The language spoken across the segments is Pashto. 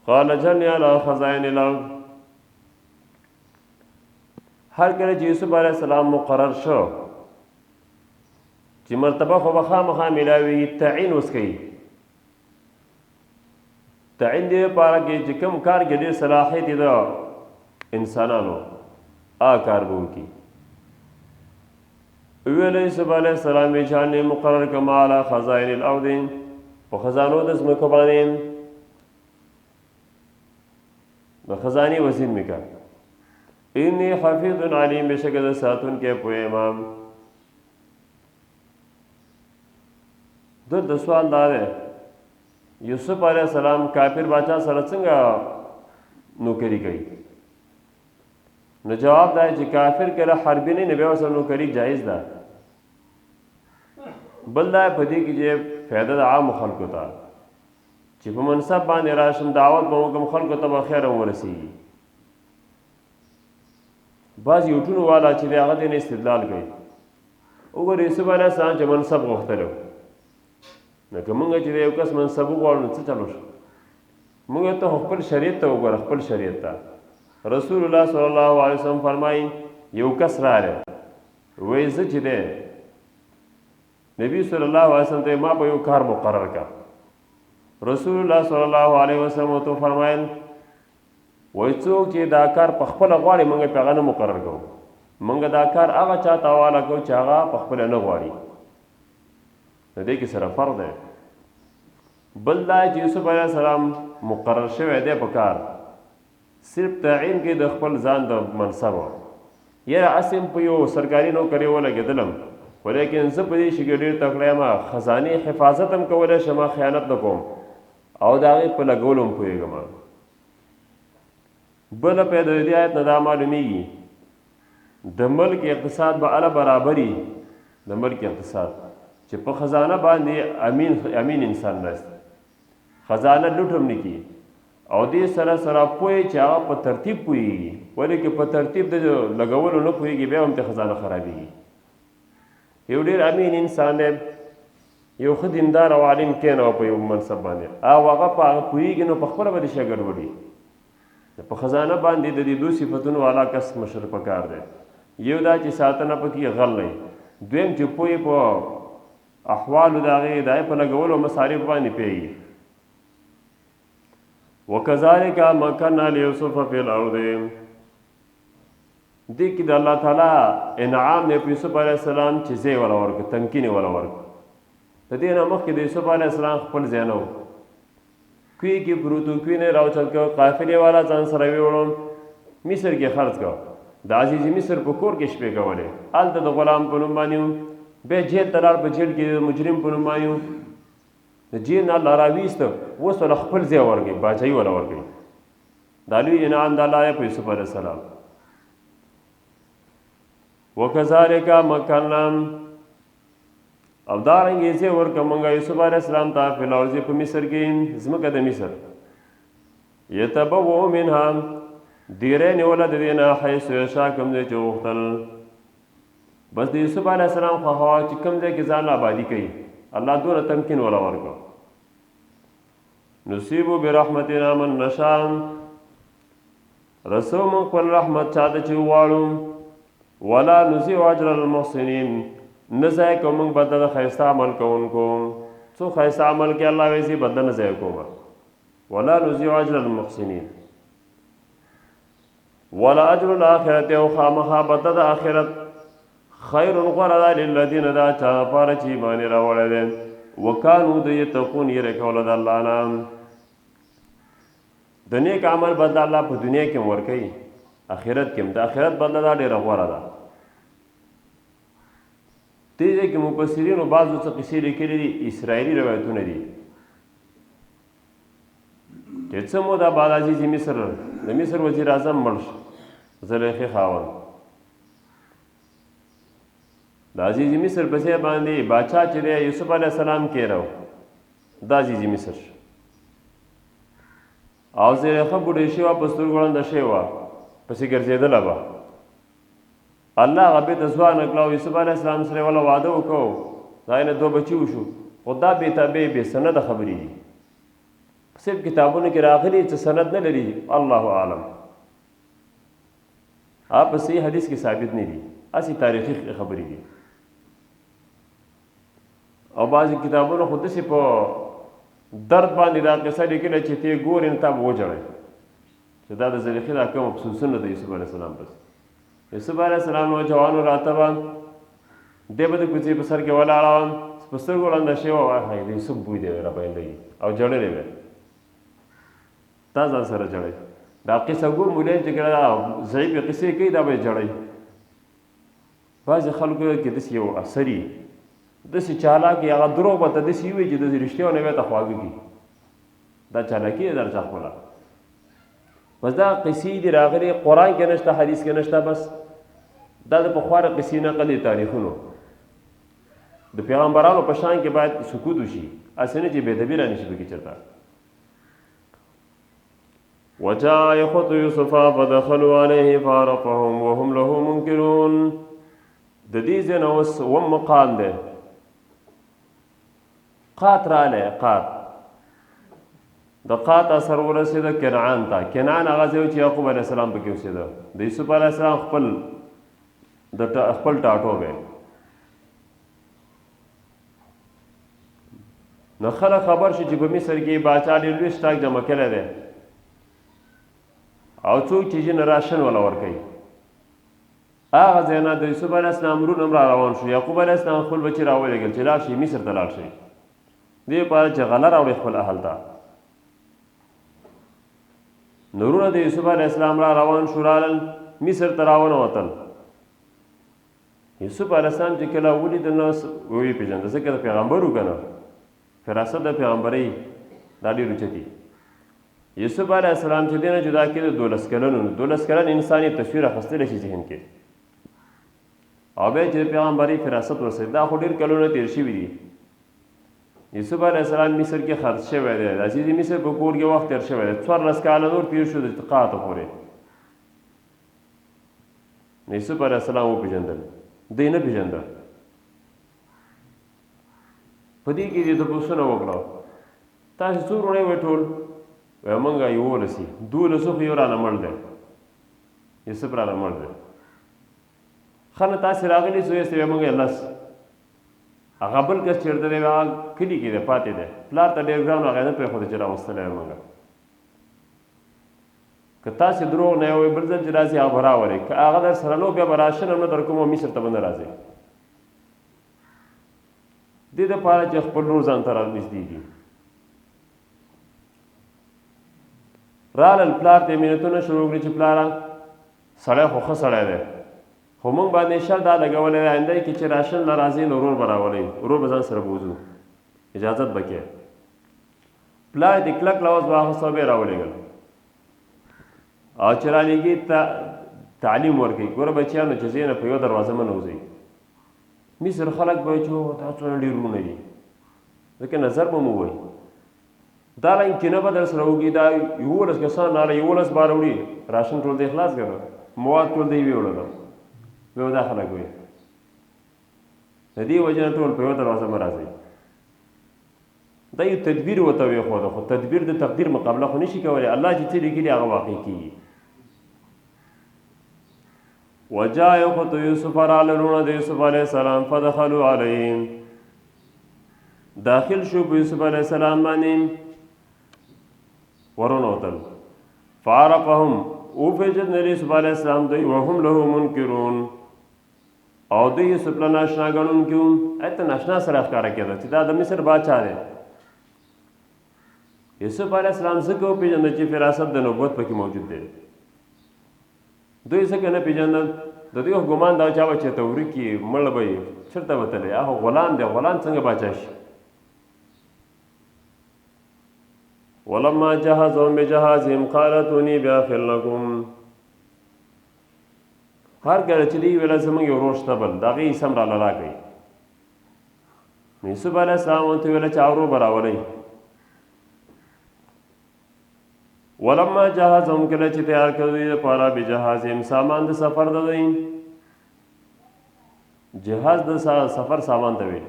قال جني على خزائن الارض. هر کله چې یوسف علیه السلام مقرر شو چې مرتبه خو به خامخا میلاوي، تعین اوس کوي. تعین دې لپاره کې چې کوم کار کې ډېر صلاحیت دی د انسانانو کار به وکړي. ویل یوسف علیه السلام چې مقرر کړم علی خزائن الارض، په خزانو د ځمکو باندې د خزانې وزیر مې کړ. انی حفیظ علیم، بشک د ساتون کې پوه امام. د سوال دا دی یوسف علیه السلام کافر باچا سره څنګه نوکری کوي؟ نو جواب دا چې کافر کله حربي نه بیا ورسره نوکری جایز ده. بل دا په دې کې چې فایده د عام خلکو ته چې په منصب باندې راشم دعوت به وکړم، خلکو ته به خیر ورسېږي. بعض یوټونو والا چې دی هغه دې نه استدلال کوي. وګوره یوسف علیه السلام چې منصب غوښتلو، نو که موږ چې یو کس منصب وغواړو نو څه چلو شو؟ موږ ته خپل شریعت ته وګوره، خپل شریعت ته. رسول الله صلی الله علیه وسلم فرمایي یو کس راغی وایي زه چې دی نبی صلی الله علیه وسلم ته ما به یو کار مقرر کړ. رسول الله صلی الله علیه وسلم ته فرمایل وایي څوک چې دا کار په خپله غواړي موږ پې هغه نه مقرر کوو، موږ دا کار هغه چا ته حواله کوو چې هغه په خپله نه غواړي. د دې کې سره فرق دی. بل دا چې یوسف علیه السلام مقرر شوی دی په کار، صرف تعین کې د خپل ځان د منصب یاره اسم په یو سرکاري نوکري ولګېدلم، ولیکن زه په دې شي کې ډېر تکړه یم، خزانې حفاظت هم کولی شم، خیانت نه کوم او د هغې په لګولو هم پوهېږم. بله پې د دې آیت نه دا معلومیږي د ملک اقتصاد به اله برابري. د ملک اقتصاد چې په خزانه باندې امین انسان ناست، خزانه لوټ هم نه کي او دې سره سره پوهې چې هغه په ترتیب پوهېږي، ولې که په ترتیب د لګولو نه پوهېږي بیا هم ته خزانه خرابېږي. یو ډېر امین انسان دی، یو ښه دیندار او عالم کېنوه په یو منصب باندې او هغه په هغه پوهېږي، نو په خپله به د شی ګډوډي. په خزانه باندې د دې دو صفتونو والا کس مشر پکار دی. یو دا چې ساتنه پکې غل نه، دویم چې پوهې په احوالو د هغې د هغې په لګولو مصارف باندې پوهېږي. وکذلک مکننا لیوسف فی الارض، دې کې د الله تعالی انعام دی په یوسف علیه السلام چې ځای وله ورکړه، تمکین یې وله ورکړه. د دې نه مخکې د یوسف علیه السلام خپل ځای نه و، کوی کې پروت و، کوی نه راوچت کړه، قافلې والا ځان سره ویوړو، مصر کې خرڅ کړه. د عزیز مصر په کور کې شپې کولې، هلته د غلام په نوم باندې و، بیا جیل ته لاړ، په جیل کې د مجرم په نوم باندې و، د جیل نه الله راویسته، اوس وله خپل ځای ورکړي، باچایي وله ورکړي. دا لوی انعام د الله په یوسف علیه السلام. وکذلک مکننا، او دارنګې ځای ورکړه موږ یوسف علیه السلام ته فی الارض، په مصر کې ځمکه د مصر. یتبوأ منها، ډیری نیوله د دې نه حیث یشاء، کوم ځای چې وغوښتل. بس د یوسف علیه السلام خواهوه چې کوم ځای کې ځان آبادي کوي، الله دونه تمکین وله ورکړه. نصیب برحمتنا من نشاء، رسو موږ خپل رحمت چاته چې وغواړو. ولا نضيع اجر المحسنین، نه ضایع کوو موږ بدله د ښایسته عمل کوونکو. څو ښایسته عمل کې الله وایي زه بدله نه ضایع کوم. ولا نضيع اجر المحسنین. ولا اجر الاخرت، او خامخا بدله د آخرت خیر غوره ده للذین، دا چا لپاره چې ایمان یې راوړی دی، وکانو د یتقون، یېرې کوله د الله نه. د نیک عمل بدله الله په دنیا کې هم ورکوي، آخرت کې هم. د آخرت بدله دا ډېره غوره ده. دې ځای کې مفسرینو بعضو څه قصې لیکلي دي، اسرائیلي روایتونه دي چې څه موده بعد عزیز مصر د مصر وزیر اعظم مړ شو، زلیخې خاوند. د عزیز مصر په ځای باندې باچا چې دی یوسف علیه السلام کېره و، دا عزیز مصر او زلیخه بوډۍ شوې وه، په سترګو ړنده شوې وه، پسې ګرځېدله به. الله هغه بېرته ځوانه کړه او یوسف علیه السلام سره یې واله واده وکړو، د هغې نه 2 بچي وشو. خو دا بې سنده خبرې دي صرف کتابونو کې راغلي چې سند نه لري الله اعلم آپ صحیح حدیث کې ثابت نه دي اسی تاریخي خبرې دي او بعضې کتابونو خو داسې په درد باندې دا قصه لیکله چې ته یې ګورې نو تا به وجړی چې دا د زلیخې دا کوم افسوسونه د یوسف علیه السلام پس یوسف علیه السلام نوجوانو راته به دی به د کوڅې په سر کې ولاړه وه په سترګو ړنده شوې وه هی د یوسف بوی دی راباندې لګي او جړلې وې تا ځان سره جړی دا قصه ګور مولین چې کله ضعیفې قصې کوي دا به یې جړی بعضې خلکو کې داسې یو اثري داسې چالاکي هغه دروغ به ته داسې وي چې داسې رښتیا نه بیا ته خواږه کي دا چالاکي دی در چا خپله بس دا قصې دي راغلي قرآن کې نشته حدیث کې نشته بس دا د پخوا د قصې نقل دي تاریخونو د پیغمبرانو په شان کې باید سکوت وشي هسې نه چې بېدبي را نشي پکې چېرته وجاء إخوة يوسف فدخلوا عليه فعرفهم وهم له منكرون د دې ځای نه اوس اووم مقام دی قات رالی قات د قات اثر ورسېده کنعان ته کنعان هغه ځای و چې یعقوب علیه السلام پکې اوسېده د یوسف علیه السلام خپل ټاټوبی نو خلک خبر شي چې په مصر کې باچا ډېر لوی سټاک جمع کړی دی او څوک چې ځینې راشن وله ورکوي هغه ځای نه د یوسف علیه السلام ورونه هم را روان شو یعقوب علیه السلام خپل بچي راولېږل چې لاړ شي مصر ته لاړ شي دې لپاره چې غله راوړي خپل اهل ته نو ورونه د یوسف علیه السلام را روان شو رالل مصر ته راونوتل یوسف علیه السلام چې کله ولید نو وپېژنده ځکه د پیغمبر و که نه فراست د پیغمبرۍ دا ډېر اوچتي یوسف علیه السلام چې دی نه جدا کېده 12 کلن 12 کلن انسان یې تصویر اخیستلی شي ذهن کې او بیا چې د پیغمبرۍ فراست ورسېد دا خو ډېر کلونه تېر شوي دي یوسف علیه السلام مصر کې خرڅ شوی دی د عزیز مصر په کور کې وخت تېر شوی دی 14 کاله نور تېر شو د قاته پورې یوسف علیه السلام وپېژندل دی نه پېژنده په دې کې دې تپوسونه وکړه تاسې څو وروڼی وی ټول وی موږ 11 یي 12 خو یو رانه مړ دی یوسف رانه مړ دی ښه نه تاسې راغلي څو یاستئ وی موږ 10 هغه بل کس چېرته دی هغه کلي کې دی پاتې دی پلار ته ډېر ګران و هغه یې نه پرېښوده چې راوستلی وی موږ که تاسې دروغ نه یوئ بل ځل چې راځي هغه به راولئ که هغه در سره نو بیا به راشن هم نه در کوم او مصر ته به نه راځئ دې دپاره چې خپل لور ځان ته رانږدې دي رالل پلار ته یې مینتونه شروع کړي چې پلاره سړی خو ښه سړی دی خو موږ باندې شر دا لګولی دی آینده کې چې راشن نه راځي نو ورور به راولئ ورور به ځان سره بوځو اجازت به کې پلار یې د کلک لوز واخیسته او بیا یې راولېږل او چې رالېږي تعلیم ورکوي ګوره بچیانو چې ځئ نه په یو دروازه مه نوځئ مصر خلک به وایي چې دا څونه ډېر وروڼه دي ځکه نظر به مو وایي دا لاین کینه به در سره وکړي دا 11 کسان راغله 11 بار وړي راشن ټول دی خلاص کړه مواد ټول دی ویې وړله بیا دا خلک وایي د دې وجې نه ټول په یوه دروازه مه راځئ دا یو تدبیر ورته ویښوده خو تدبیر د تقدیر مقابله خو نشي کولی الله چې څه لیکلي هغه واقع کېږي وجاء إخوة يوسف راله ورونه د یوسف علیه السلام فدخلوا علیهم داخل شو په یوسف علیه السلام باندې ورنوتل فعرفهم وپېژندل یوسف علیه السلام دوی وهم له منکرون او دوی یوسف له ناشنا ګڼونکي وو هلته ناشنا سره ښکاره کېده چې دا د مصر باچا دی یوسف علیه السلام ځکه وپېژنده چې فراست د نبوت پکې موجود دی دوی ځکه نه پېژندل د دوی خو ګمان دا چا به چېرته ورکي مړ به یې چېرته به تللی هغه غلام دی غلام څنګه باچا شي ولما جهزهم بجهازهم قال اتوني بأخ لكم هر کله چې دوی ویله زموږ یو ورور شته بل د هغې حصه هم راله راکړئ نو یوسف علیه السلام ورته ویله چې ورور به راولئ ولما جهزهم کله چې تیار کړ دوی دپاره بجهازهم سامان د سفر د دوی جهاز د سفر سامان ته وي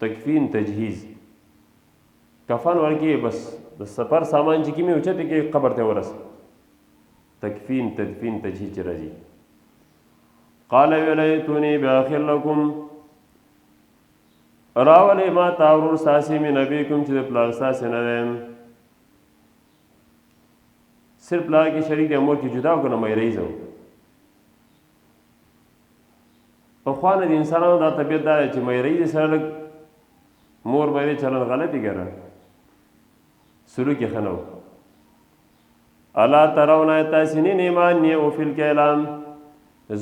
تکفین تجهیز کفن ورکې بس د سفر سامان چې کومې اوچته کې قبر ته ورس تکفین تدفین تجهیز چې راځي قال ولیتونی باخر لکم راولې ما تاورور ساسي من نبیکم چې د پلار ساسي نه ویم صرف پلار کې شریک دی مور کې جدا وکړه مې رئیس په خوانه د انسانانو دا طبیعت دا چې مې رئیس سره مور باندې چلن غلطي ګره سلوک یې خنو الا ترون تاسنین ایمان او فی الکلام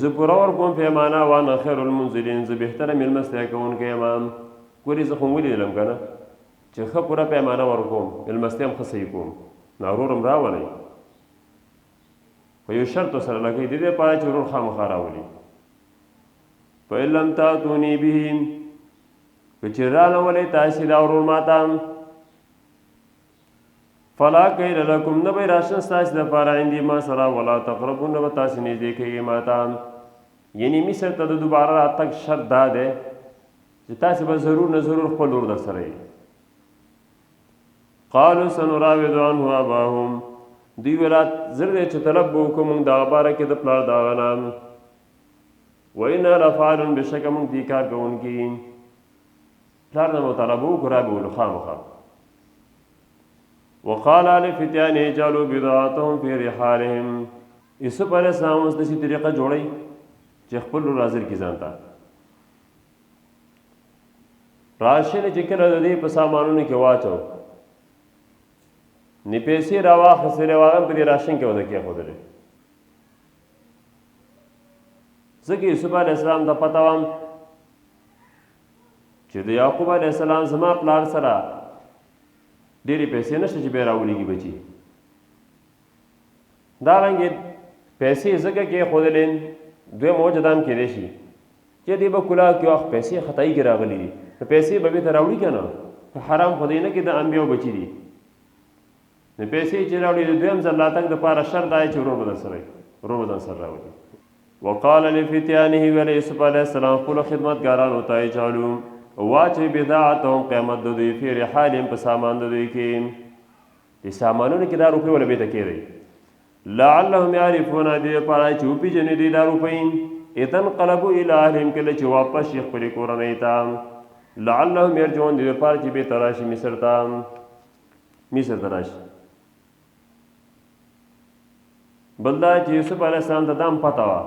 زپرور کوم پیمانه وانا خیر المنزلین ز بهتر ملمسته کون کې امام کوری زه خو ولې لم کنه چې خه پورا پیمانه ورکوم ملمستم خصې کوم نارورم راولي په یو شرط سره لګې دې پاره چې ورور خامخا راولي فإلم تاتونی بهم کچراله ولې تاسو دا ورور ماتام فلا کیر لکم نبی راشن ستاسو د پاره اندی ما سره ولا تقربون نو تاسو نږدې کېږئ ماتام یعنی مصر ته د دوباره راتګ شرط دا دی چې تاسو به ضرور نه ضرور خپل ورور در سره قالوا سنراود عنه اباهم دوی ویل زر دې چې طلب وکړو موږ دغه باره کې د پلار دغه نام وإنا لفاعلون بشک موږ دې کار کوونکي پلار نه مطالبه وکړو را به ولو خامخا وقال لفتيان اجعلوا بضاعتهم في رحالهم یوسف علیہ السلام اوس داسې طریقه جوړی چې خپل ورور حاضر کړي ځان ته راشن چې کله د دې په سامانونو کې واچو نه پیسې راواخیستلې واغم په دې راشن کې وده کېښودلې ځکه یوسف علیہ السلام ته پته وم چې د یعقوب علیہ السلام زما پلار سره ډېرې پیسې نشته چې بیا راولېږي بچي دارنګې پیسې ځکه کېښودلې دویم وجه دا هم کېدی شي چې دې به کلاه کې وخت پیسې خطایي کې راغلي دي نو پیسې به بېرته راوړي که نه حرام خو دی نه کې د انبیاو بچي دي نو پیسې چې راوړي د دویم ځل راتګ دپاره شرط دا چې ورور به در سره ورور به ځان سره راولي وقال لفتيانه ویل یوسف علیه السلام خپلو خدمتګارانو ته اجعلو واچوي بداعتهم قیمت د دوی فی رحالهم په سامان د دوی کې دې سامانونو کې دا روپۍ وله بېرته کېدی لعلهم یعرفون دې لپاره چې وپېژني دوی دا روپۍ اذا انقلبوا الی اهلهم کله چې واپس شي خپلې کورنۍ ته لعلهم یرجعون دې لپاره چې بېرته راشي مصر ته راشي بل دا چې یوسف علیه السلام ته دا هم پته وه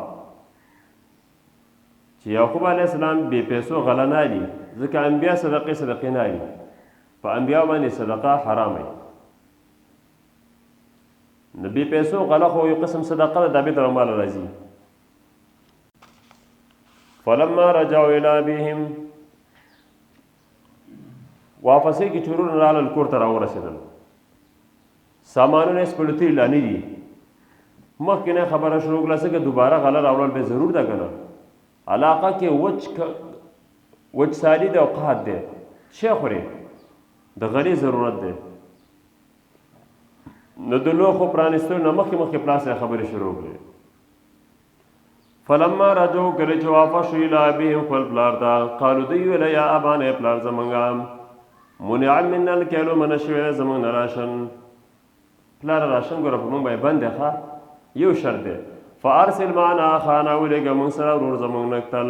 چې یعقوب علیه السلام بې پیسو غله نه دي ځکه انبیا صدقې نه دي په انبیاو باندې صدقه حرامه نو بې پیسو غله خو یو قسم صدقه ده دا بېرته ماله راځي فلما رجعوا الی ابیهم واپسې کې چې ورونه راغلل کور ته راورسېدل سامانونه یې سپړتي لانې دي مخکې نه خبره شروع کړه ځکه دوباره غله راوړل به ضرور ده که نه علاقه کې وچسالي دی او قحط دی شی خورې د غلې ضرورت دی نو د لوښو پرانیستلو نه مخکې پلار سره خبرې شروع کړې فلما رجعوا کله چې واپس شو الی ابیهم خپل پلار ته قالو دوی ویل یا ابانا پلار زمونږه منع منا الکیل منع شوی دی زمونږ نه راشن پلار راشن ګوره په موږ باندې بند دی ښه یو شرط دی فارسل معنا اخانا ولېږه موږ سره ورور زموږ نکتل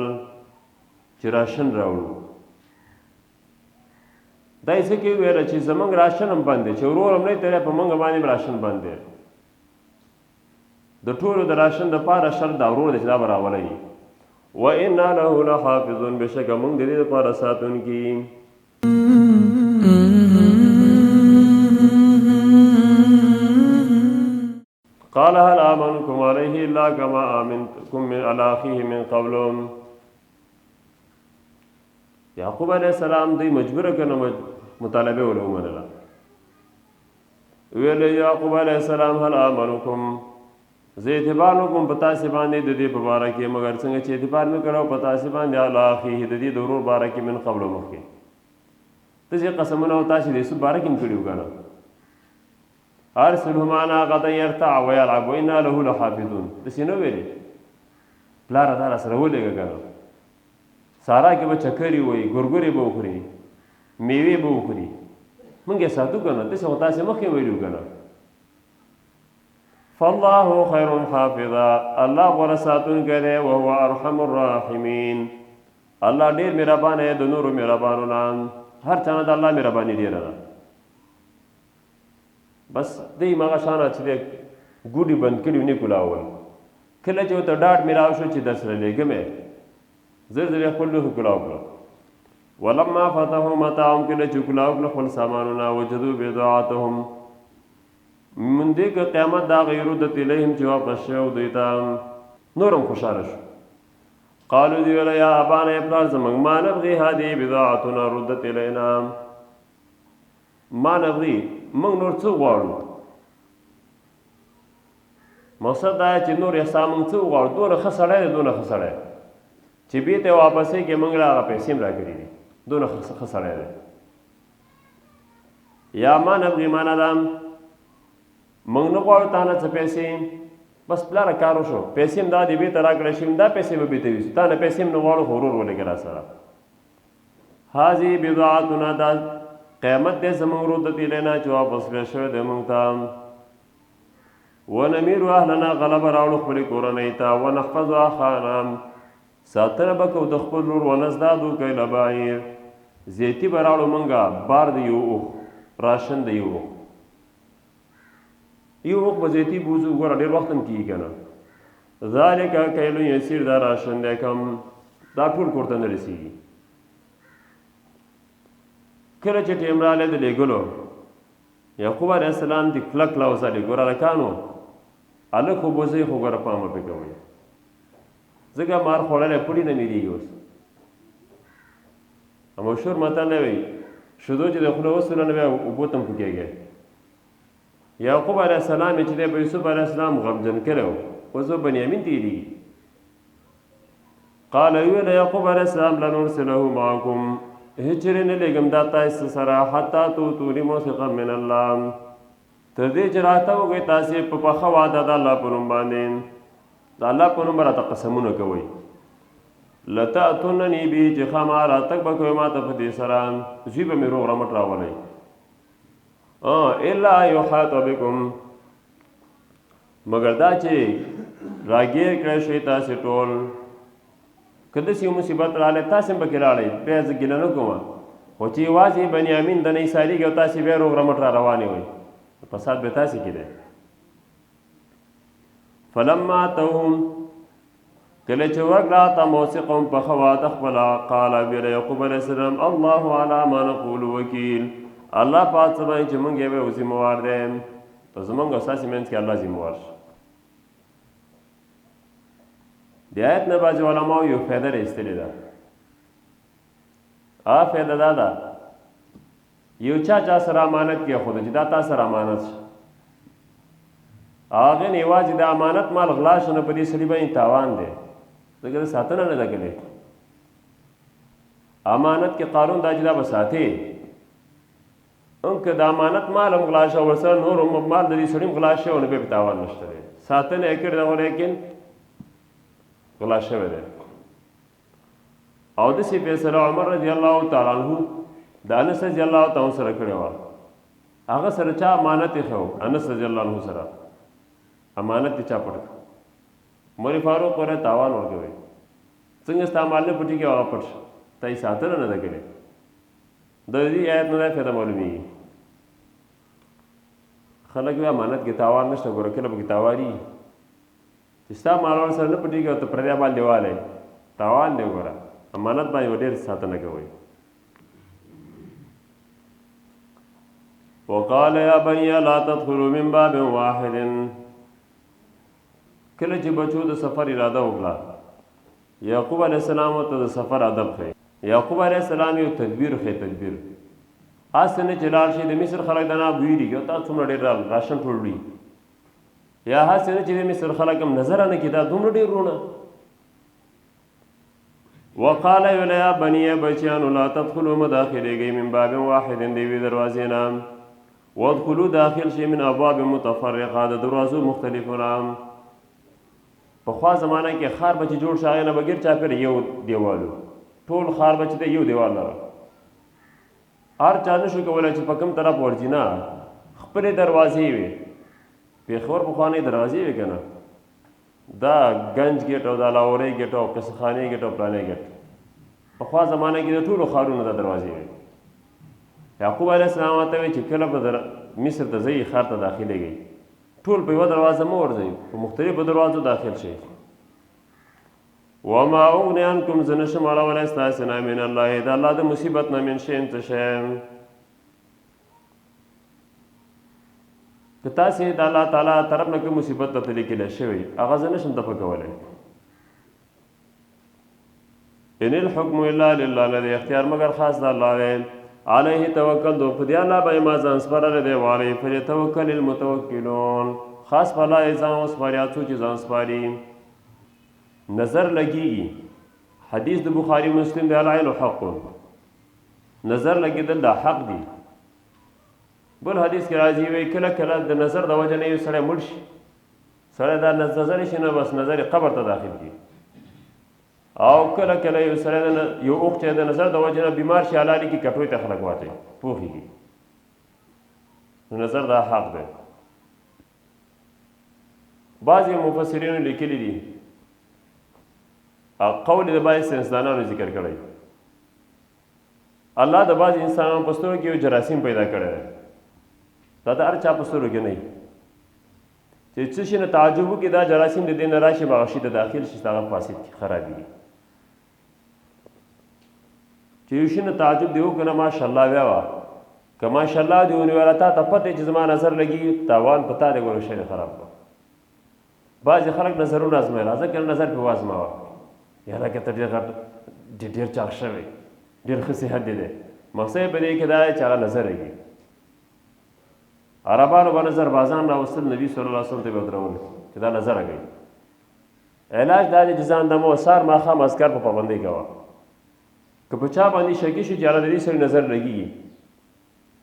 چې راشن راوړو دا یې ځکه ویله چې زموږ راشن هم بند دی چې ورور هم نه تیری په موږ باندې راشن بند دی د ټولو د راشن دپاره شرط دا ورور دی چې دا به راولی و انا له لحافظون بېشکه موږ د دې دپاره ساتونکي قال هل آمنكم عليه إلا كما آمنتكم على أخيه من قبل یعقوب علیہ السلام دوی مجبور کنه مطالبه ولا ومنله ویل یعقوب علیہ السلام هل آمنكم زه اعتبار نکوم په تاسې باندې د دې په باره کې مګر څنګه چې اعتبار مې کړی په تاسې باندې علی اخیه د دې د ورور باره کې من قبل مخکې داسې قسمونه او تاسې د یوسف باره کې هم کړي وو که نه ارسله معنا غدا يرتع ويلعب وانا له لحافظون داسې نه ویلې پلاره دا راسره ولېږه که نه سارا کې به چکرې وایي ګورګورې به وخوري میوې به وخوري موږ یې ساتو که نه داسې خو تاسې مخکې ویلو که نه فالله خیر حافظا الله غوره ساتونکی دی وهو ارحم الراحمین الله ډېر مهربانه دی د نورو مهربانو نه هر چا نه د الله مهرباني ډېره ده بس دی مغه شانه چې دی ګوډي بند کړي ونې کولاول کله چې ورته ډاډ میلاو شو چې در سره لېږم یې زر زر یې خپل لوښي کولاو کړه ولما فتحوا متاعهم کله چې کولاو کړه خپل سامانونه وجدوا بضاعتهم موندې که قیامت د هغې ردت الیهم چې واپس شوی دوی ته نور هم خوشحاله شو قالو دی ویله یا ابانا ای پلار زموږ ما نبغي هذه بضاعتنا ردت الینا ما نبغي موږ نور څه غواړو مقصد دا چې نور یې ستا موږ څه وغواړو دونه ښه سړی دی دونه ښه سړی چې بېرته یې واپسې کړې موږ له هغه پیسې هم راکړي دي دونه ښه سړی دی یا ما نبغي معنا ده موږ نه غواړو تا نه څه پیسې بس پلاره کار وشو پیسې هم دا دې بېرته راکړی شي دا پیسې به بېرته ویسو تا نه پیسې هم نه غواړو خو ورور ولېږه را سره هذه بضاعتنا دا قیامت دی زموږ ردت الینا چې واپس کړی شوی دی موږ ته ونمیرو اهلنا غلبه راوړو خپلې کورنۍ ته ونحفظو اخانا ساتنه به کوو د خپل ورور ونزدادو کیل بعیر زیتي به راوړو موږ بار د یو اوښ راشن د یو اوښ یو اوښ به زیتي بوځو ګوره ډېر وخت هم کېږي که نه ذلک کیل یسیر دا راشن دی کم دا ټول کور ته نه رسېږي کله چې ټیم راغلی د لېږلو یعقوب علیه السلام دې کلک لاوځلې ګوره هلکانو هلک خو بوځئ خو ګوره پام پرې کوئ ځکه مار خوړلی پړي نه مېرېږي اوس مشهور متل دی وایي شیدو چې د خوله وسوله نه بیا اوبو ته هم پکېږي یعقوب علیه السلام چې دی به یوسف علیه السلام غمجن کړی و اوس به بنیامین تېرېږي قال ویله یعقوب علیه السلام لنرسله معکم هجرې نه لېږم دا تاسو سره حتی توتوني موثقا من الله تر دې چې راته وګئ تاسې په پخه وعده د الله په نوم باندې د الله په نوم به راته قسمونه کوئ لتأتونني به چې خامخا راتګ به کوئ ما ته په دې سره زوی به مې روغ رمټ راولئ الا یحاط بکم مګر دا چې راګیر کړی شئ تاسې ټول که داسې یو مصیبت راغلی تاسې هم پکې راړئ بیا زه ګیله نه کوم خو چې یوازې بنیامین د نه ایسارېږي او تاسې بیا روغ رمټ را روانې وئ فساد به تاسې کې دی فلما اتوهم کله چې ورکړه تا موثقهم پخه واده خپله قال ویله یعقوب علیه السلام الله علی ما نقول وکیل الله په هر څه باندې چې موږ یې به ذمهوار دی په زموږ او ستاسې منځ کې الله ذمهوار شي د آیت نه بعضې علماو یو فایده راایستلې ده هغه فایده دا ده یو چا سره امانت کېښوده چې دا تا سره امانت شه هغې نه یوازې د امانت مال غلا شو نه په دې سړي باندې تاوان دی ځکه د ساتنه نه ده کړې امانت کې قانون دا چې دا به ساتې که د امانت مال هم غلا شو ورسره نور مال د دې سړي هم غلا شوی نو بیا پې تاوان نشته دی ساتنه یې کړې ده خو لیکن غلا شوی دی او داسې فیصله عمر رضی الله تعالی عنه د انس رضی الله تعالی سره کړې وه هغه سره چا امانت ایښی و انس رضی الله عنه سره امانت یې چا پټ کړ عمر فاروق ورته تاوان ورکوي څنګه ستا مال نه پټېږي هغه پټ شه تا یې ساتنه نه ده کړې د دې آیت نه دا فایده معلومېږي خلک وایي امانت کې تاوان نشته ګوره کله پکې تاواني چې ستا مال ورسره نه پټېږي او ته پردی باندې والی تاوان دی ګوره امانت باندې به ډېر ساتنه کوئ وقال یا بني لا تدخلوا من باب واحد کله چې بچو د سفر اراده وکړه یعقوب علیه السلام ورته د سفر ادب ښیي یعقوب علیه السلام یو تدبیر ښیي تدبیر هسې نه چې لاړ شي د مصر خلک د نه ویرېږي او تاسو څومره ډېر راشن ټول وړي یا هسې نه چې د مصر خلک هم نظره نه کړي دا دومره ډېر وروڼه وقال ویله یا بني بچیانو لا تدخلوا مه داخلېږئ من باب واحد د یوې دروازې نه وادخلوا داخل شي من ابواب متفرقه د دروازو مختلفو نه پخوا زمانه کې ښار به چې جوړ شي هغې نه به ګیر چاپېره یو دیوالو ټول ښار به چې دی یو دیوال لره هر چا نشو کولی چې په کوم طرف ورځي نه خپلې دروازې وي پېښور پخوانۍ دروازې وي که نه دا گنج ګیټ او دا لاورۍ ګیټ او قصخانې ګیټ او پلانۍ ګیټ پخوا زمانه کې د ټولو ښارونو دا دروازې وي یعقوب علیه السلام ورته وایي چې کله به مصر ته ځئ ښار ته داخلېږئ ټول په یوه دروازه مه ورځئ په مختلفو دروازو داخل شئ وما اغنی عنکم زه نشم اړولی ستاسې نه من الله د الله د مصیبت نه من شین څه شی که تاسې د الله تعالی طرف نه کوم مصیبت درته لیکلی شوی هغه زه نشم دفع کولی ان الحکم الا لله نه دی اختیار مگر خاص د الله دی علیه توکل دو په دې الله باندې ما ځان سپارلی دی وعلیه فلیتوکل المتوکلون خاص په الله یې ځان وسپاري څوک چې ځان سپاري نظر لګیږي حدیث د بخاری مسلم دی العین حق نظر لګېدل دا حق دی بل حدیث کې راځي وی کله کله د نظر د وجه نه یو سړی مړ شي سړی دا نظر شي نه بس نظر قبر ته داخل کړي او کله کله یو سړی یو اوښ چې د نظر د وجه نه بیمار شي حلالي کې کټوۍ ته خلک واچوي پوخېږي نو نظر دا حق دی بعضې مفسرینو لیکلي دي قول د بعضې ساینسدانانو ذکر کړی الله د بعضې انسانانو په سترګو کې یو جراثیم پیدا کړی دی دا د هر چا په سترګو کې نه وي چې څه شي نه تعجب وکړي دا جراثیم د دې نه راشي به هغه شي ته داخل شي هغه فاسد خرابېږي چې یو شي نه تعجب دې وکړه ماشاءالله بیا وه که ماشاءالله دې ونیوله تا ته پته چې زما نظر لګي تاوان په تا دی ګوره شی خراب کړه بعضې خلک نظرونه ازموي راځه که نظر پې وازموه یاره که ته ډېر چاق شوی ډېر ښه صحت دی دی مقصد یې په دې کې دا دی چې هغه نظر لګي عربانو به نظر بازان راوستل نبي صلی الله علیه وسلم ته به ودرول چې دا نظر کوي علاج دا دی چې ځان دمه سهار ماښام اذکار په پابندۍ کوه که په چا باندې شکي شي چې هغه د دې سړي نظر لګېږي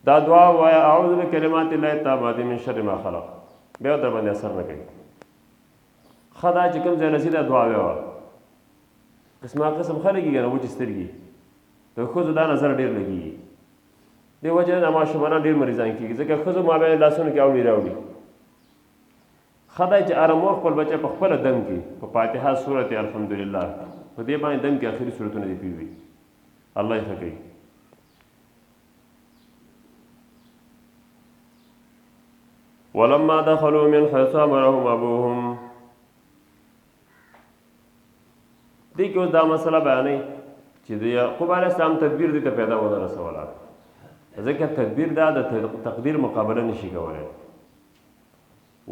دا دعا ووایه اعوذ بکلمات الله التامات من شر ما خلق بیا در باندې اثر نه کوي ښه دا چې کوم ځای نه ځي دا دعا ووایه قسمه قسم خلک یې که نه وچې سترګې د ښځو دا نظر ډېر لګېږي دې وجه نه ماشومانان ډېر مریضان کېږي ځکه ښځو مابین لاسونو کې اوړي راوړي ښه دی چې هره مور خپل بچه په خپله دم کې په فاتحه صورت الحمدلله په دې باندې دم کې اخري صورتونه دې پوي وي الله یې ښه کوي ولما دخلوا من حيث امرهم ابوهم دې کې اوس دا مسله بیانوي چې د یعقوب علیه السلام تدبیر دې ته پیدا ونه رسوله ځکه تدبیر دا د تقدیر مقابله نشي کولی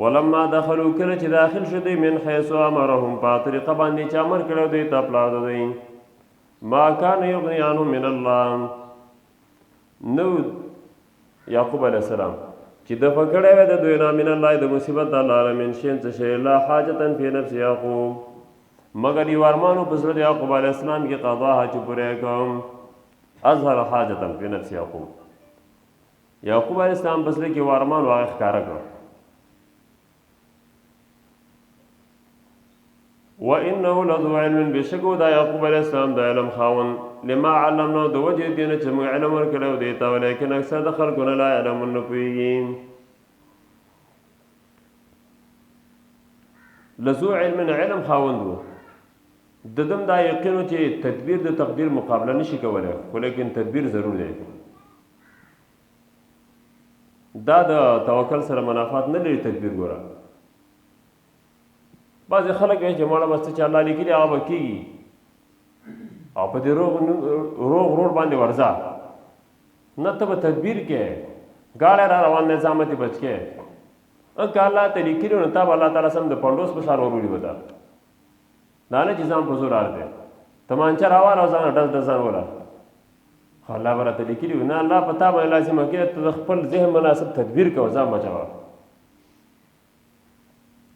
ولما دخلوا کله چې داخل شو دوی من حیث امرهم په طریقه باندې چې امر کړی دوی ته پلار د دوی ما کان یغنی عنهم من الله نو یعقوب علیه السلام چې دفع کړی وی د دوی نه من الله د مصیبت د الله نه من شین څه شی لا حاجتا فی نفس یعقوب مگر یو ارمانو په زړه د یعقوب علیه السلام کې قضاها چې پوره کوم اظهر حاجتا فی نفس یعقوب یعقوب علیه السلام په زړه کې یو ارمان هغه ښکاره کړ وانه لذو علم بشکو دا یعقوب علیه السلام د علم خاوند لما علمنا د وجه دې نه چې موږ علم ورکړی و دې ته ولیکن اکثر د خلکو نه لا علمون نه پوهېږي لذو علم علم خاوند و د دم دا یقین چې تدبیر د تقدیر مقابله نشي کولی خو لیکن تدبیر ضرور دی دا د توکل سره منافات نه لري تدبیر ګوره بعضې خلک وایي چې ماړه بس چې الله لیکلي هغه به کېږي او په دې روغ روډ باندې ورځه نه ته به تدبیر کې ګاډی را روان دی ځامت یې بچ کې که الله ته لیکلي نو تا به الله تعالی سم د پنډوس په شان وروړي به دا نه چې ځان په زور آر دی تمانچه راوال او ځان ډز ډز ځان وله خو الله به راته لیکلي وي نه الله په تا باندې لازمه کې ته د خپل ذهن مناسب تدبیر کوه ځان بچوه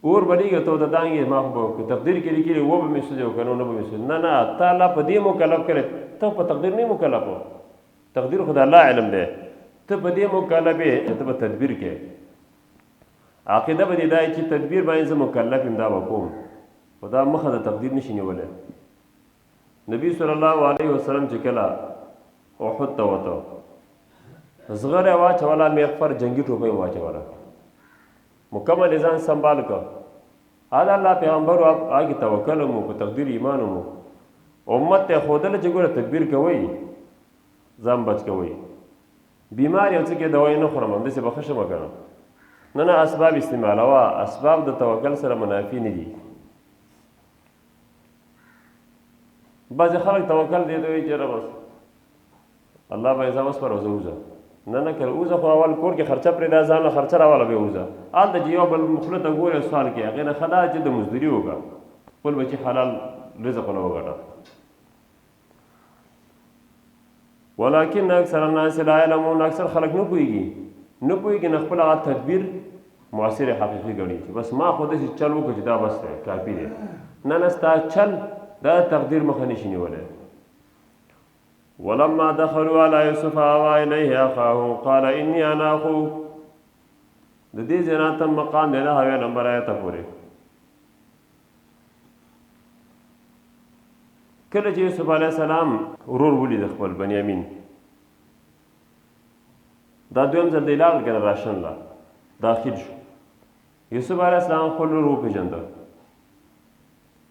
اور بلیږي ته د دانګې ما خو به تقدیر کې لیکلي و به مې سوځي او که نه به مې سوځي نه نه تا الله په دې مکلف کړی ته په تقدیر نه مکلف و تقدیر خو د الله علم دی ته په دې مکلف یې ته به تدبیر کې عقیده به دې دا چې تدبیر باندې زه مکلف یم دا به کوم خو دا مخه د تقدیر نشي نیولی نبي صلی الله علیه وسلم چې کله احد ته وته زغره واچوله میغفر جنگي ټوپۍ واچوله مکمل ځان سنبال کړ هذا الله پیغمبر هغه توکل مو په تقدیر ایمان مو امت ته خودل چې ګوره تدبیر کوي ځان بچ کوي بیمار یو څه کې دوايي نه خورم همداسې به ښه شمه که نه اسباب استعمالوه اسباب د توکل سره منافي نه دي بعضې خلک توکل دی ته وایي چې بس الله به ځه وسپاره زه وځه نه که وځه خو اول کور کې خرچه پرېږده ځان له خرچه راواله بیا وځه هلته چې یو بل مخله ته ګورې سوال کوي هغې نه ښه ده چې د مزدوري وکړه خپل بچي حلال رزق ونه وګټه ولکن اکثر الناس لا علمون اکثر خلک نه پوهېږي نه خپل هغه تدبیر معاصر حقیقي ګڼي چې بس ما خو داسې چل وکړو چې دا بس دی کافي دی نه ستا چل دا تقدیر مخه نشي نیولی ولما دخلوا على يوسف آوى إليه أخاه قال إني أنا أخوك د دې ځای نه تم مقام دی 9 نمبر آیته پورې کله چې یوسف علیه السلام ورور ولید خپل بنیامین دا دویم ځل دی لاړ کنه راشن لا داخل شو یوسف علیه السلام خپل ورور وپېژنده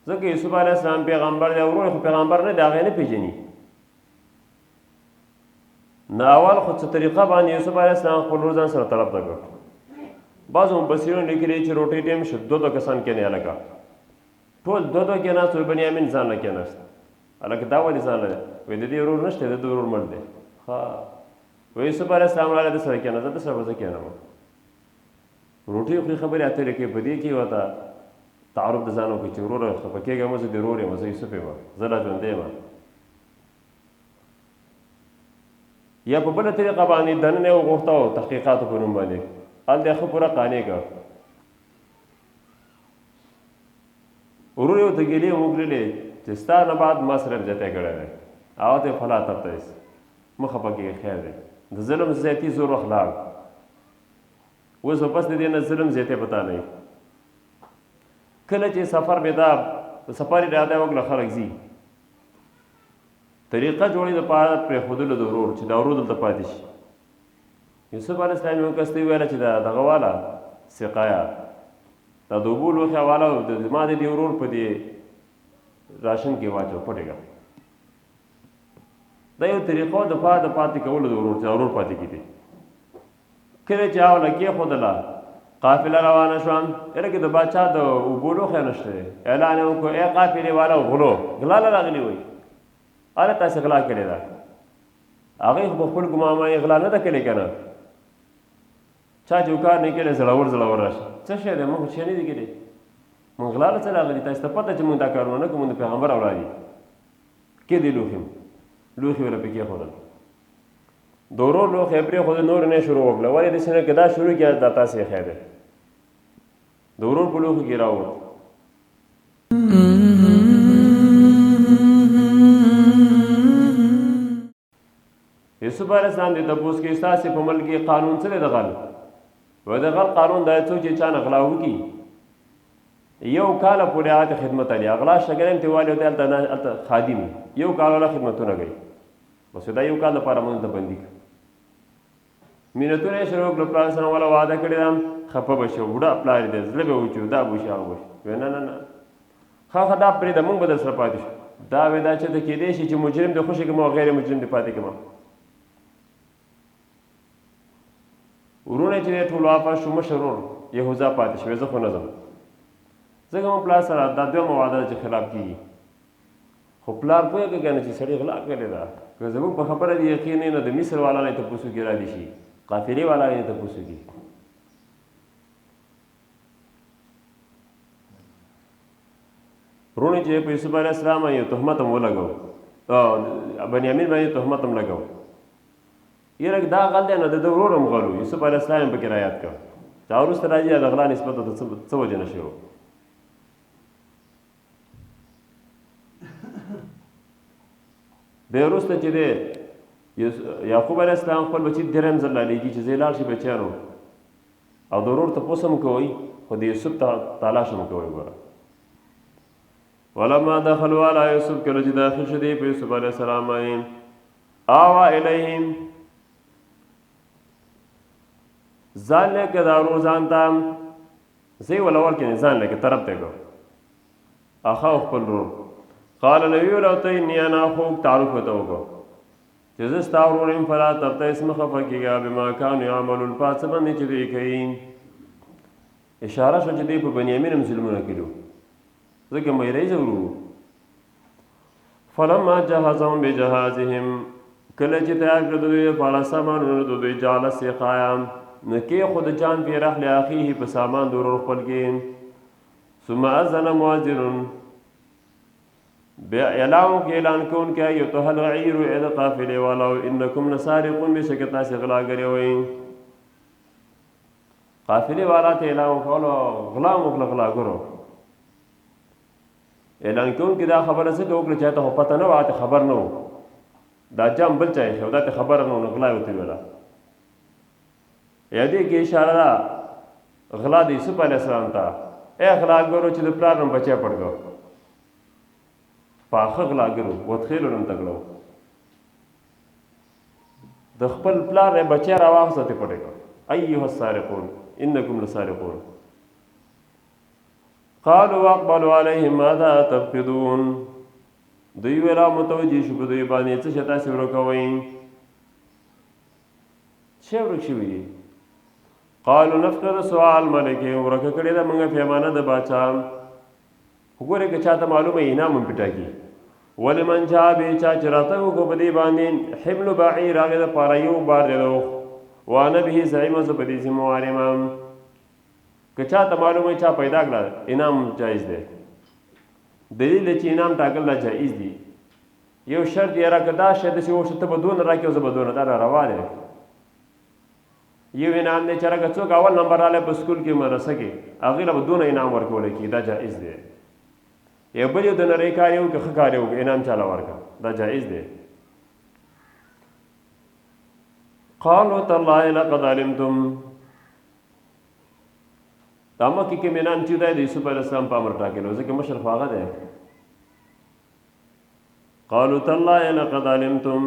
ځکه یوسف علیه السلام پیغمبر دی ورور خو پیغمبر نه دی هغه نه پېژني نه اول خو څه طریقه باندې یوسف علیه السلام خپل ورور ځان سره طلب ته کړ بعضو مفسرینو لیکلي چې روټۍ ټیم شو 2 کسان کېنی هلکه ټول 2 کېناست وایي بنیامین ځان نه کېناست هلکه دا ولې ځان نه وایي د دې ورور نشته د ده ورور مړ دی ښه وایي یوسف علیه السلام راغلی د سره کېنه زه د سره به زه کېنم روټۍ خوري خبرې اترې کوي په دې کې ورته تعارف د ځان وکړي چې وروره خفه کېږم زه د ورور یم زه یوسف یم زه لا ژوندی یم یا په بله طریقه باندې دننه یې وغوښته او تحقیقاتو په نوم باندې هلته یې ښه پوره قانع کړه ورور یې ورته ګیلې وګللې چې ستا نه بعد ما سره زیاتی کړی دی هغه ته یې فلا تبتئس مه خفه کېږي خیر دی د ظلم زیاتي زور اخلاق اوس به پس د دې نه ظلم زیاتی پتا نه کله چې سفر بې دا سفر اراده وکړه خلک ځي طریقه جوړې دپاره پرېښودلو د ورور چې دا ورور دلته پاتې شي یوسف علیه السلام یو کس ته ویله چې دا دغه واله سقایا دا د اوبو لوښی واله ما د دې ورور په دې راشن کې واچو پټې کړه دا یو طریقه دپاره د پاتې کولو د ورور چې دا ورور پاتې کېدی کله چې هغه له کېښودله قافله روانه شوه یاره کې د باچا د اوبو لوښی نشته دی اعلان یې وکړو ای قافلې والا غلو غلا نه راغلي وایي هله تاسې غلا کړې ده هغوی خو په خپل ګمان باندې غلا نه ده کړې که نه چا چې کار نه کړی زړور راشه څه شی دی موږ شی نه دي کړی موږ غلا له څه راغلي تاسو ته پته چې موږ دا کارونه نه کوو موږ د پیغمبر اولاد یو کې دی لوښي وله پې کېښودل د ورور لوښی یې پرېښودل نور نه شروع وکړه ولې داسې نه که دا شروع کړه دا تاسې یې ښی دی د ورور په لوښي کې راووت یوسف علیه السلام دې تپوس کې ستاسې په ملک کې قانون څه دی د غل وایي د غل قانون دا څوک چې چا نه غلا وکړي 1 کاله پورې هغه ته خدمت علي غلا شګرم ته والي ته هلته خادم 1 کال والا خدمتونه کوي بس دا 1 کال لپاره موږ ته بندي مینتونه یې شروع کړل پلار سره والا وعده کړې ده خفه به شو بوډا پلار یې دی زړه به وچو دا به وشي هغه به وشي وایي نه ښه دا پرېږده موږ به در سره پاتې شو دا وایي دا چېرته کېدی شي چې مجرم دې خوشي کړم او غیر مجرم دې پاتې کړم ورونه چې دی ټول واپس شو مشر ورور یهوذا پاتې شوی زه خو نه ځم ځکه مو پلار سره دا دویمه وعده ده چې خلاف کېږي خو پلار پوهېږه که نه چې سړي غلا کړې ده که زموږ په خبره دې یقین نه نو د مصر والا نه یې تپوس وکړي را دي شي قافلې والا یې تپوس وکړي ورونه چې په یوسف علیه السلام باندې یو تهمت هم ولګو بنیامین باندې تهمت هم لګو یره دا غل دی نه د ده ورور هم غلو یوسف علیه السلام یې پکې رایاد کړ دا وروسته راځي د غلا نسبت ورته څه وجه نه شوی بیا وروسته چې دی یعقوب علیه السلام خپل بچي درېیم ځل رالېږي چې ځای لاړ شي بچیانو او د ورور تپوس هم کوئ خو د یوسف تلاش هم کوئ ګوره ولما دخلوا علی یوسف کله چې داخل شو دی په یوسف علیه السلام باندې آوا الیهم ځان له که دا ورور ځان ته زه یې ول اول کې ځان له کې طرف ته کړو اخا خپل ورور قال نبی ویل ورته انی انا اخوک تعارف ورته وکړو چې زه ستا ورور یم فلا تبتئس مه خفه کېږه بما کانوا یعملون په څه باندې چې دوی کوي اشاره شوه چې دوی په بنیامین هم ظلمونه کړي ځکه میری ضرور فلما جهزهم بجهازهم کله چې تیار کړه د دوی لپاره سامانونه د دوی جعل السقایا نو کېښود جان فی رحل اخیه په سامان د ورور خپل کې ثم اذن مؤذن بیا اعلان کې اعلان کوونکی ایتها العیر ای د قافلې والاو انکم لسارقون بېشکه تاسې غلاګرې وئ قافلې والا ته اعلان وکړو غلا وکړه غلاګرو اعلان کوونکی دا خبره څه وکړه چې ته خو پته نه وه ته خبر نه و دا جام بل چا یې دا ته خبره نه و نو غلا یې ورته ویله یا دې کې اشاره ده غلا د یوسف علیه السلام ته ای غلاګرو چې د پلار نوم بچی پړ کړو پاخه غلاګرو وتخیلو نن تکړو د خپل پلار بچی راواخسته ته پټ کړو ایها السارقون انکم لسارقون قالوا واقبلوا علیهم ماذا تفقدون دوی ویلا متوجه شو په دوی باندې څه شي تاسې ورکوئ څه ورک شوي قالوا نفقد سؤال ملک ورکه کړې ده موږ پیمانه د باچا وګوره که چاته معلومه انعام هم پټاکي ولمن جاء به چا چې راته وکړو په دې باندې حمل بعیر هغې دپاره یو بار دی وانا به زعیم زه په دې ذموار یم که چاته معلومه چا پیدا کړه انعام جایز دی دلیل چې انعام ټاکل دا جایز دي یو شرط یې راکړه دا شی داسې وشو ته به دونه راکړې او زه به دونه دا روا دی یو انعام دی چې راکړه څوک اول نمبر رالی په سکول کې مدرسه کې هغې له به دونه انعام ورکولی کېږي دا جایز دی یو بل یو د نری کار یې وکړه ښه کار یې وکړه انعام چاله ورکړه دا جایز دی قالوا تالله لقد علمتم دا مخکې کوم انعام چې دی د یوسف علیه السلام په امر ټاکلی ځکه مشر خو هغه دی قالوا تالله لقد علمتم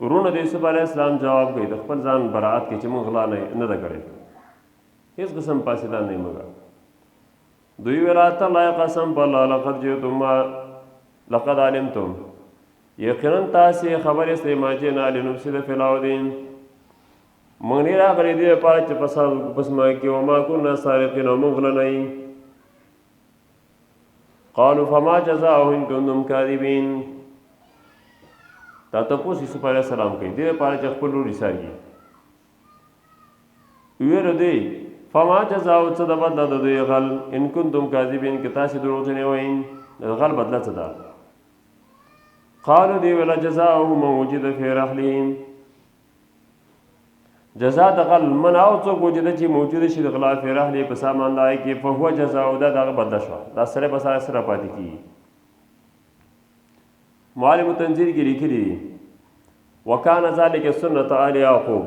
ورونه د یوسف علیه السلام جواب کوي د خپل ځان براعت کې چې موږ غلا نه ده کړې هېڅ قسم پاسېدان نه یې موږ دوی ویلا تالله قسم په الله لقد جئتم لقد علمتم یقینا تاسې خبرې استئ ما جئنا لنفسد فی الارض موږ نه راغلي دې لپاره چې فساد په ځمکه کې وما كنا سارقین او موږ غله نه یو قالوا فما جزاؤه ان کنتم کاذبین دا تپوس یوسف علیه السلام کوي دې لپاره چې خپل ورور ایثار کړي ویل دی فما جزاؤه څه د بدله د دوی غل ان کنتم کاذبین که تاسې دروغجنې وئ د غل بدله څه ده قالوا دی ویله جزاؤه من وجد فی رحله جزا د غل من او څوک وجده چې موجوده شي د غلا فی رحله په سامان دای کې فهو جزاؤه دا دغه بدله شوه دا سره به سره پاتې کېږي معلم تنزیل کې لیکلي دي وکانه ذلک سنت آل یعقوب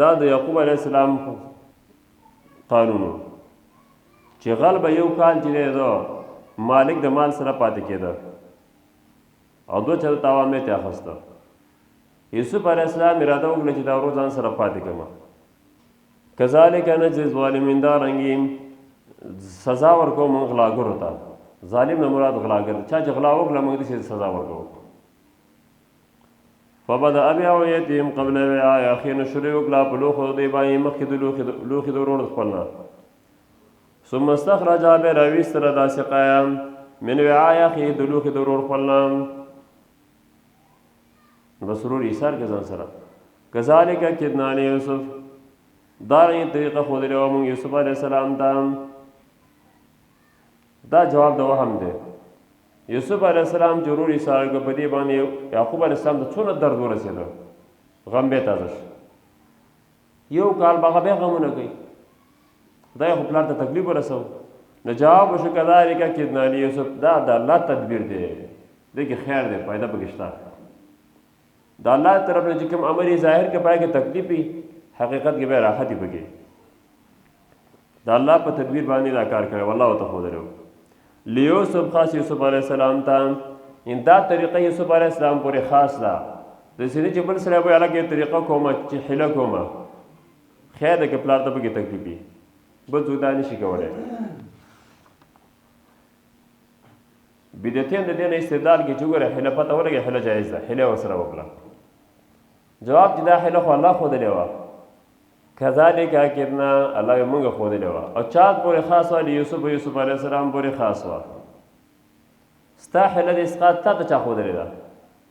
دا د یعقوب علیه السلام قانون چې غل به یو کال چې دی مالک د مال سره پاتې کېده او دوه چلو تاوان مې ته اخیسته یوسف علیه السلام اراده وکړه چې دا ورور ځان سره پاتې کړم کذالک نجزی الظالمین دا رنګې سزا ورکوو موږ غلاګرو ته ظالم نه مراد غلاګر چا چې غلا وکړه موږ دې سزا ورکوو فبدأ بأوعیتهم قبل وعاء اخی نو شروع وکړه په لوښو د دوی باندې مخکې د لوښي د ورور خپل نه ثم استخرج به راویستله دا سقایا من وعاء اخی د لوښي د ورور خپل نه بس ورور ایثار کې ځان سره کذالک کدنا لیوسف دا رنګې طریقه ښودلې وه موږ یوسف علیه السلام ته دا جواب د وهم دی یوسف علیه السلام چې ورور ایثار کړه په دې باندې یعقوب علیه السلام ته څونه درد ورسېده غم بیا تازه شو یو کال به هغه بیا غمونه کوي خدای خو پلار ته تکلیف ورسو نو جواب وشو کذالک کدنا لیوسف دا د الله تدبیر دی دې کې خیر دی فایده پکې شته د الله طرف نه چې کوم امر یې ظاهر کې پای کې تکلیف وي حقیقت کې بیا راحت یې پکې د الله په تدبیر باندې دا کار کوي والله ورته ښودلی و لیوسف خاص یوسف علیه السلام ته دا طریقه یوسف علیه السلام پورې خاص ده داسې نه چې بل سړی به هلکه طریقه کومه چې حیله کومه خیر ده که پلار ته پکې تکلیف وي بل څوک دا نشي کولی بدعتیان د دې نه استدلال کوي چې وګوره حیله پته ولګي حیله جایز ده حیله ورسره وکړه جواب چې دا حیله خو الله ښودلې وه کذالک کدنا الله یې موږ ښودلې وه او چا پورې خاص وه د یوسف علیه السلام پورې خاص وه ستا حیله د اسقاط تا ته چا ښودلې ده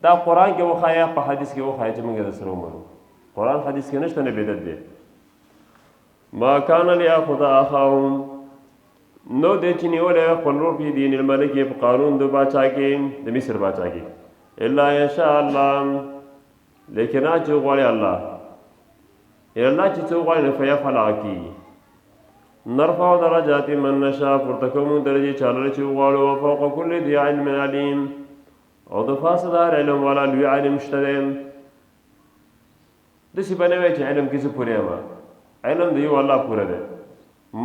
دا قرآن کې وښایه په حدیث کې وښایه چې موږ درسره ومنو قرآن حدیث کې نشته نه بدعت دی ما کان لیاخذ اخاهم نو دی چې نیولی خپل ورور په دین الملک په قانون د باچا کې د مصر باچا کې الا انشاء الله لیکن چې غواړي الله الله چې څه غواړي نو فیفعل کېږي نرفع درجات من نشاء پورته کوو موږ درجې چاله چې غواړو وفوق کل ذي علم علیم او د فاصدار علم والا لوی علم شته دی داسې به نه وایي چې علم کې زه پوره یم علم د یو الله پوره دی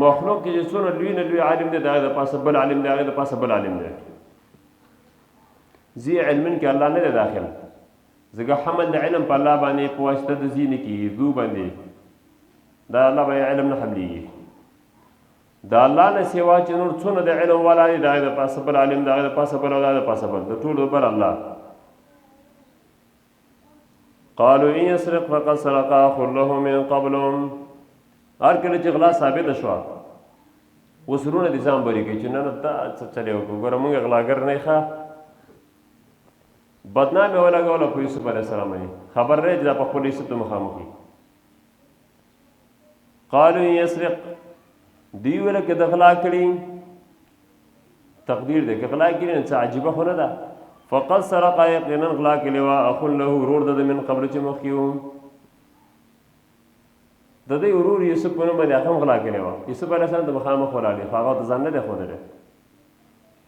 مخلوق کې چې څونه لوی نه لوی عالم دی د هغې د پاسه بل عالم دی هغې د پاسه بل عالم دی ذي علمن کې الله نه دی داخل ځکه حمل د علم په الله باندې په واسطه د ذي نه کېږي ذو باندې دا الله به علم نه حملېږي د الله نه سوا چې نور څونه د علم والا دی د هغې د پاسه بل عالم د هغې د پاسه بل او د هغې د پاسه بل د ټولو بر الله قالوا ان يسرق فقد سرق اخ له من قبل هر کله چې غلا ثابته شوه اوس وروڼه دې ځان بري کوي چې نه نه دا څه چلې وکړو ګوره مونږ غلاګر نه یې ښه بدنام یې ولګوله په یوسف علیه السلام باندې خبر دی چې دا په خپل یوسف ته مخامخ وي قالو ان یسرق دوی ویله که د غلا کړي تقدیر دی که غلا کړي نو څه عجیبه خو نه ده فقد سرق یقینا غلا کړې وه اخ له ورور د من قبل چې مخکې و د دې ورور یوسف په نوم باندې هغه هم غلا کړې وه یوسف علیه السلام ته مخامخ ولاړې خو هغه ته ځان نه دی ښودلی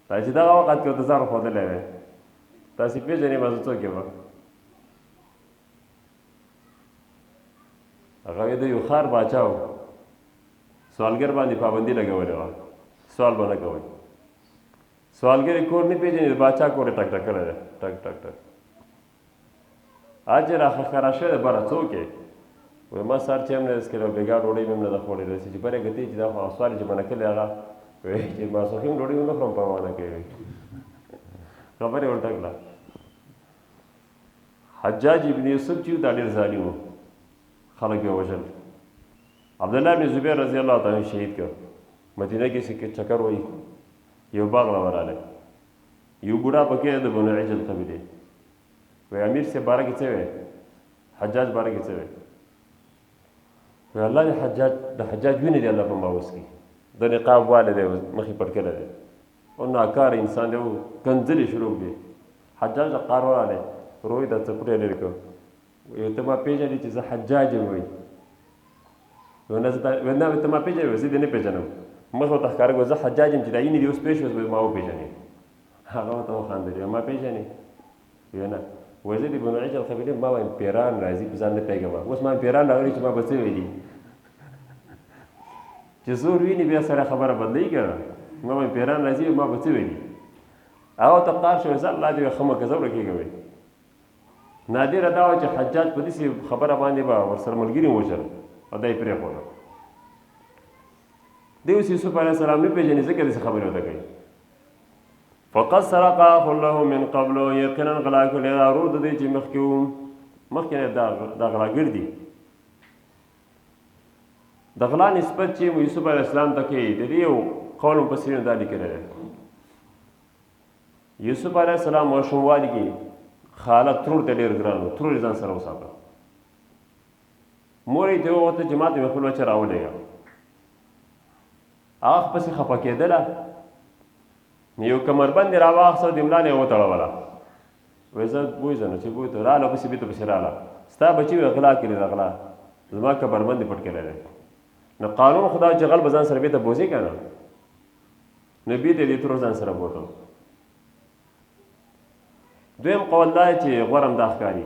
دا چې دغه وخت کې ورته ځان ښودلی دی تاسې پېژنئ به زه څوک یم هغه د یو ښار باچا و سوالګر باندې پابندي لګولې وه سوال به نه کوئ سوالګر یې کور نه پېژني د باچا کور یې ټک ټک کړی دی ټک ټک ټک اج را ښکاره شوی دی بره څوک یې وایي ما سهار چای هم نه دی څښلی او بېګا ډوډۍ مې هم نه ده خوړې رسي چې بره ګتې چې دا خو سوال یې چې منع کړی هغه وایي چې ماسپښین ډوډۍ هم نه خورم پروا نه کوي خبرې ورته کړه حجاج ابن یوسف چې دا ډېر ظالم و خلک یې وژل عبدالله بن زبیر رضی الله تعالی شهید کړ مدینه کې چکر وایي یو باغ له ورغلی یو بوډا پکې د بنو عجل قبیلې وایي امیر صاحب باره کې څه وی حجاج باره کې څه وی وایي الله د حجاج وینې دی الله په ماوس کې د نقاب والی دی مخې پټ کړی دی او ناکاره انسان دی او کنځلې شروع دی حجاج د قار ورالی روی دا څپټی لرې کړ وایي ته ما پېژنې چې زه حجاج یم وایي نه ته ما پېژنې وایي زه دې نه پېژنم مخ ورته ښکاره کړو زه حجاج یم چې دا یینې دې اوس پېښ شوس ما وپېژنې هغه ورته وخندلې ما پېژنې وایي نه وایي زه د بنو عجل قبیلې ما وایم پیران راځي په ځان نه پوهېږم اوس ما پیران راغلي چې ما به څه ویلي چې زور ویني بیا سره خبره بدلوي که نه ما وایم پیران راځي ما به څه ویلي هغه ورته قار شوی زه الله دې ښه مه که زه ورکېږم وایي نادره دا وه چې حجاج په داسې خبره باندې به ورسره ملګري ووژل او دا یې پرېښوده دی اوس یوسف علیه السلام نه پېژني ځکه داسې خبرې ورته کوي فقد سرق اخ له من قبل یقینا غلا کړی دا ورور د دې چې مخکې و مخکې دا غلاګر دي د غلا نسبت چې یوسف علیه السلام ته کوي د دې یو قول مفسرینو دا لیکلی دی یوسف علیه السلام ماشوموالي کې خاله ترور ته ډېر ګران و ترور یې ځان سره وساته مور یې ته ووته چې ما ته مې خپل بچه راولېږه هغه پسې خفه کېدله یو کمربند یې راواخیسته د ملا نه یې وتړوله وایي زه بوځم چې بوی ته راله پسې بېرته پسې راله ستا بچي وی غلا کړې ده غلا زما کمربند یې پټ کړی دی نو قانون خو دا چې غل به ځان سره بېرته بوځي که نه نو بېرته یې دې ترور ځان سره بوتل دویم قول دا چې غوره هم دا ښکاري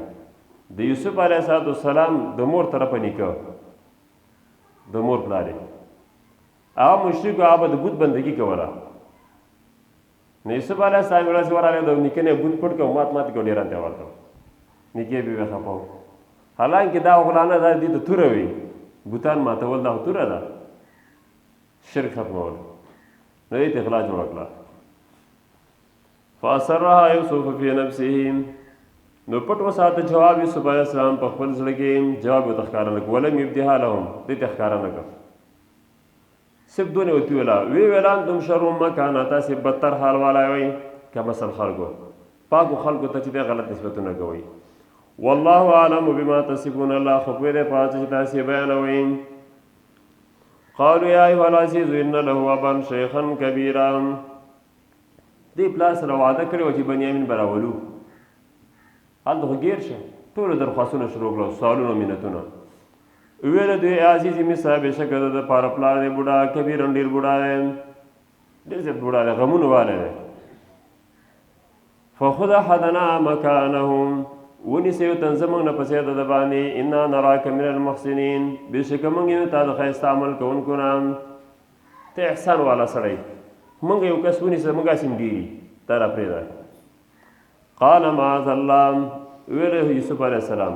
د یوسف علیه السلام د مور طرفه نیکه د مور پلار یې هغه مشرک و هغه به د بت بندګي کوله نو یوسف علیه السلام ورځ ورغلی د نیکه نه بت پټ کړ مات کړ ډېران ته ورکړ نیکې به یې خفه و. حالانکې دا غلانه دا دې ته توره وي، بوتان ماتول دا توره ده، شرک ختمول، نو دې ته اخلاص جوړه کړه. فاسرها یوسف فی نفسه، نو پټ وساته جواب یوسف علیه السلام په خپل زړه کې جواب ورته ښکاره نه کړ. ولم یبدها لهم، دې ته ښکاره نه کړ. صرف دونه ورته ویله، ویل انتم شر مکانا، تاسې بدتر حال والا وئ که مثل خلکو، پاکو خلکو ته چې دی غلط نسبتونه کوئ. والله اعلم بما تصفون، الله خو پوه دی په هغه چې تاسې بیانوئ. قالوا یا ایها العزیز ان له ابا شیخا کبیرا، دې پلار سره وعده کړې وه چې بنیامین به راولو. هلته خو ګیر شه، ټولو درخواستونه شروع کړل، سوالونه منتونه. ویل دوی عزیز مصر بېشکه د دپاره پلار دی بوډا، کبیرن ډېر بوډا دی، ډېر زیات بوډا دی، غمونو والی دی. فخذ احدنا مکانه، ونیسه یو تن زموږ نه پسې د ده باندې، انا نراک من المحسنین، بېشکه موږ یو تا د ښایسته عمل کوونکو نه، ته احسان والا سړی، موږ یو کس ونیسه، موږ هسې هم ډېر دي، تا را پرېږده. قال معاذ الله، ویل یوسف علیه السلام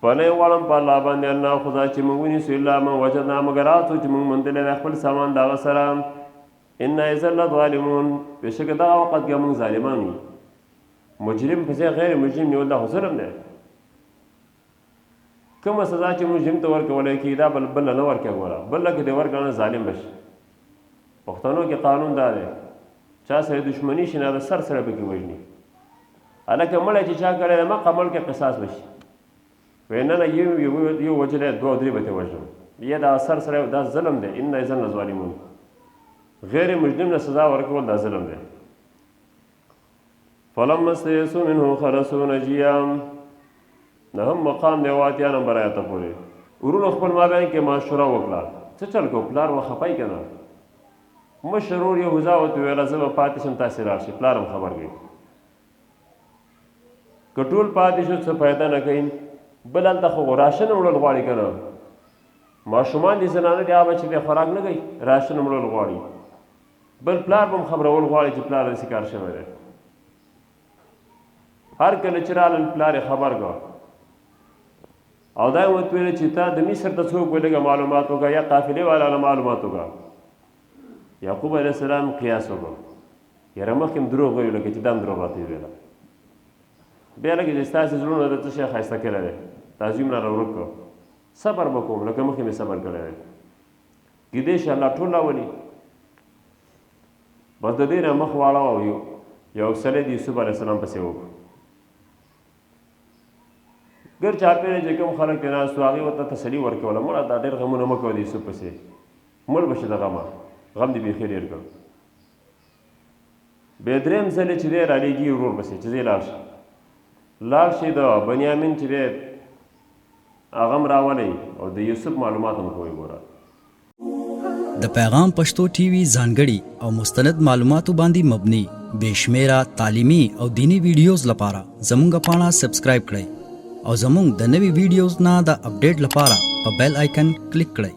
پناه غواړم په الله باندې، ان ناخذ چې موږ ونیسو الا من وجدنا، مګر هغه څوک چې موږ موندلی دی خپل سامان د هغه سره. انا اذا لظالمون، بېشکه دغه وخت کې موږ ظالمان یو. مجرم پسې غیر مجرم نیول دا خو ظلم دی. کومه سزا چې مجرم ته ورکولی کېږي دا بله نه ورکوي. ګوره بله که دې ورکړه نه ظالم به شي. پښتنو کې قانون دا دی، چا سره دښمني شي نه د سر سره پکې وژني. هلکه مړی چې چا کړی دی مخ عمل کې قصاص به شي. وایي نه نه یو وجلی دوه درې به ترې وژنم، یا دا سر سره دا ظلم دی. ان اذا لظالمون، غیر مجرم نه سزا ورکول دا ظلم دی. فلما استيئسوا منه خلصوا نجيا، نهم مقام دی اواتیا نمبر آیاته پورې. ورونو خپل مابین کې مشوره وکړه، څه چل کو پلار وخپای که نه. مشر ورور یهوذا ورته وویله زه به پاتې شم، تاسې راشئ، پلار هم خبر کړئ. که ټول پاتې شو څه فایده نه کوي. بل هلته خو راشن وړل غواړي که نه، ماشومان دي زنانه دي هغه چې دی خوراک نه کوي، راشن وړل غواړي. بل پلار به هم خبرول غواړي چې پلار داسې کار شوی دی. هر کله چې رالل پلار یې خبر کړه او دا یې ورته ویل چې تا د مصر ته څوک ولږه معلومات وکړه، یا قافلې والا له معلومات وکړه. یعقوب علیه السلام قیاس وکړه، یاره مخکې هم دروغ ویلو لکه چې دا هم دروغ راته ویله. بیا لکه چې ستاسې زړونه د څه شی ښایسته کړی دی، تعظیم رانه ورک کړه، صبر به کوم لکه مخکې مې صبر کړی دی. کیدای شي الله ټول راولي. بس د دې نه مخ واړوه او یو سړی د یوسف علیه السلام پسې وکړو. ګر چاپېره چې کوم خلک ترې ناست وو هغې ورته تسلي ورکوله، مړه دا ډېر غمونه مه کوه د یوسف پسې، مړ به شي د غمه، غم دې بیخي ډېر کړ. بیا درېیم ځل چې دی رالېږي ورور پسې چې ځې لاړ شي، لاړ شي د بنیامین چې دی هغه هم راولئ او د یوسف معلومات هم کوئ. ګوره د پیغام پښتو ټي وي ځانګړي او مستند معلوماتو باندې مبني بې شمیره تعلیمي او دینی ویډیوز لپاره زموږ پاڼه سبسکرایب کړئ او زموږ د نوي ویډیوز نه د اپډیټ لپاره په بیل آیکن کلیک کړئ.